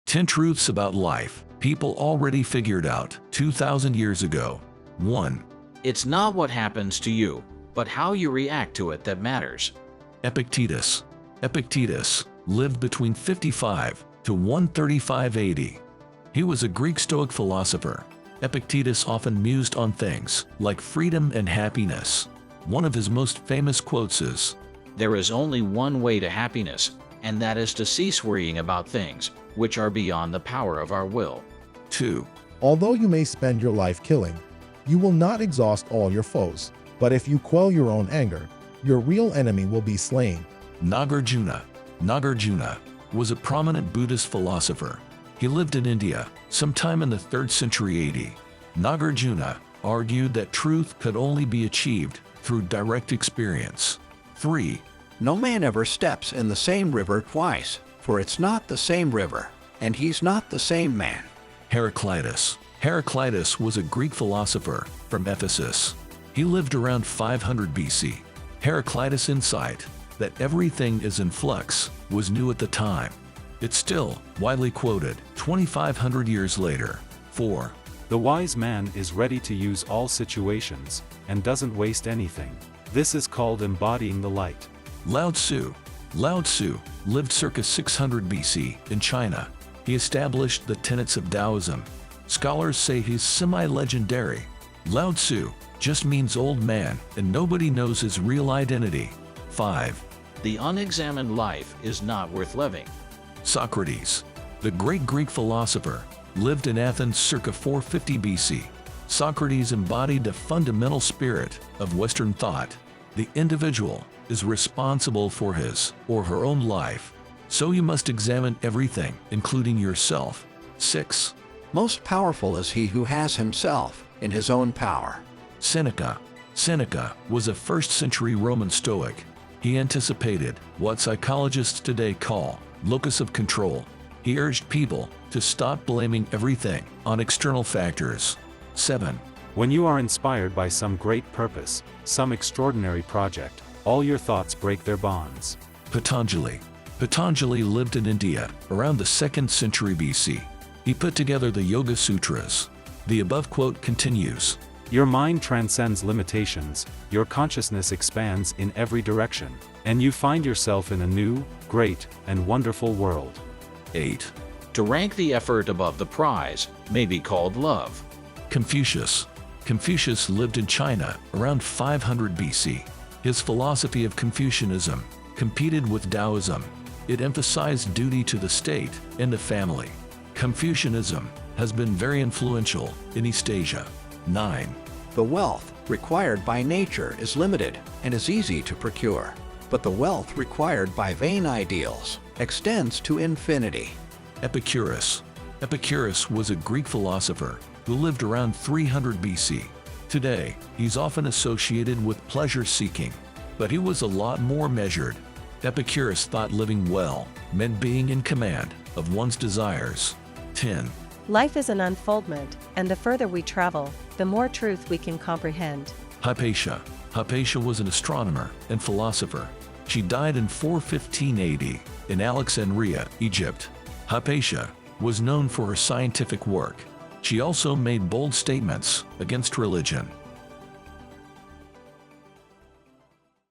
10 truths about life people already figured out 2,000 years ago. 1. It's not what happens to you, but how you react to it that matters. Epictetus. Epictetus lived between 55 to 135 AD. He was a Greek Stoic philosopher. Epictetus often mused on things like freedom and happiness. One of his most famous quotes is, There is only one way to happiness, and that is to cease worrying about things which are beyond the power of our will. 2. Although you may spend your life killing, you will not exhaust all your foes. But if you quell your own anger, your real enemy will be slain. Nagarjuna. Nagarjuna was a prominent Buddhist philosopher. He lived in India sometime in the 3rd century AD. Nagarjuna argued that truth could only be achieved through direct experience. 3. No man ever steps in the same river twice, for it's not the same river, and he's not the same man. Heraclitus. Heraclitus was a Greek philosopher from Ephesus. He lived around 500 BC. Heraclitus' insight that everything is in flux was new at the time. It's still widely quoted 2,500 years later. 4. The wise man is ready to use all situations and doesn't waste anything. This is called embodying the light. Lao Tzu. Lao Tzu lived circa 600 BC in China. He established the tenets of Taoism. Scholars say he's semi-legendary. Lao Tzu just means old man, and nobody knows his real identity. 5. The unexamined life is not worth living. Socrates. The great Greek philosopher lived in Athens circa 450 BC. Socrates embodied the fundamental spirit of Western thought. The individual is responsible for his or her own life, so you must examine everything, including yourself. 6. Most powerful is he who has himself in his own power. Seneca. Seneca was a 1st century Roman Stoic. He anticipated what psychologists today call locus of control. He urged people to stop blaming everything on external factors. 7. When you are inspired by some great purpose, some extraordinary project, all your thoughts break their bonds. Patanjali. Patanjali lived in India around the 2nd century BC. He put together the Yoga Sutras. The above quote continues, Your mind transcends limitations, your consciousness expands in every direction, and you find yourself in a new, great, and wonderful world. 8. To rank the effort above the prize may be called love. Confucius. Confucius lived in China around 500 BC. His philosophy of Confucianism competed with Taoism. It emphasized duty to the state and the family. Confucianism has been very influential in East Asia. 9. The wealth required by nature is limited and is easy to procure, but the wealth required by vain ideals extends to infinity. Epicurus. Epicurus was a Greek philosopher who lived around 300 BC. Today, he's often associated with pleasure-seeking, but he was a lot more measured. Epicurus thought living well meant being in command of one's desires. 10. Life is an unfoldment, and the further we travel, the more truth we can comprehend. Hypatia. Hypatia was an astronomer and philosopher. She died in 415 AD in Alexandria, Egypt. Hypatia was known for her scientific work. She also made bold statements against religion